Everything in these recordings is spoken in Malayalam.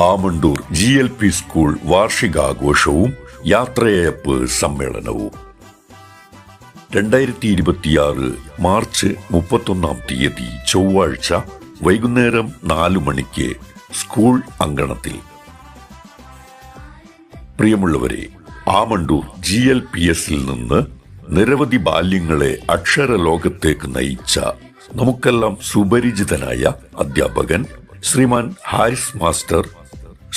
ആമണ്ടൂർ GLP സ്കൂൾ വാർഷികാഘോഷവും യാത്രയയപ്പ് സമ്മേളനവും 2026 മാർച്ച് 31 ചൊവ്വാഴ്ച വൈകുന്നേരം 4 മണിക്ക് സ്കൂൾ അങ്കണത്തിൽ. പ്രിയമുള്ളവരെ, ആമണ്ടൂർ GLPSൽ നിന്ന് നിരവധി ബാല്യങ്ങളെ അക്ഷരലോകത്തേക്ക് നയിച്ച നമുക്കെല്ലാം സുപരിചിതനായ അധ്യാപകൻ ശ്രീമാൻ ഹാരിസ് മാസ്റ്റർ,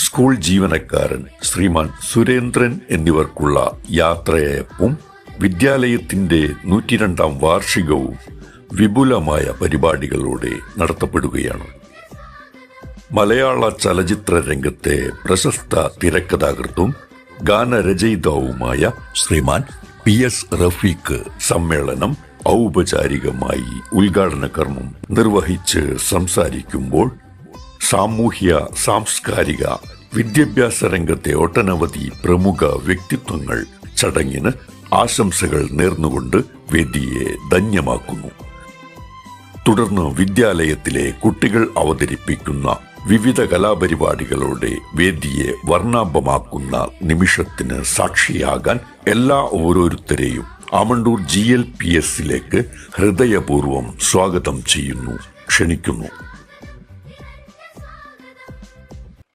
സ്കൂൾ ജീവനക്കാരൻ ശ്രീമാൻ സുരേന്ദ്രൻ എന്നിവർക്കുള്ള യാത്രയയപ്പും വിദ്യാലയത്തിന്റെ 102ാം വാർഷികവും വിപുലമായ പരിപാടികളോടെ നടത്തപ്പെടുകയാണ്. മലയാള ചലച്ചിത്ര രംഗത്തെ പ്രശസ്ത തിരക്കഥാകൃത്തും ഗാനരചയിതാവുമായ ശ്രീമാൻ PS റഫീഖ് സമ്മേളനം ഔപചാരികമായി ഉദ്ഘാടന കർമ്മം നിർവഹിച്ച് സംസാരിക്കുമ്പോൾ സാമൂഹ്യ സാംസ്കാരിക വിദ്യാഭ്യാസ രംഗത്തെ ഒട്ടനവധി പ്രമുഖ വ്യക്തിത്വങ്ങൾ ചടങ്ങിന് ആശംസകൾ നേർന്നുകൊണ്ട് വേദിയെ ധന്യമാക്കുന്നു. തുടർന്ന് വിദ്യാലയത്തിലെ കുട്ടികൾ അവതരിപ്പിക്കുന്ന വിവിധ കലാപരിപാടികളോടെ വേദിയെ വർണ്ണാഭമാക്കുന്ന നിമിഷത്തിന് സാക്ഷിയാകാൻ എല്ലാ ഓരോരുത്തരെയും ആമണ്ടൂർ GLPSലേക്ക് ഹൃദയപൂർവ്വം സ്വാഗതം ചെയ്യുന്നു, ക്ഷണിക്കുന്നു.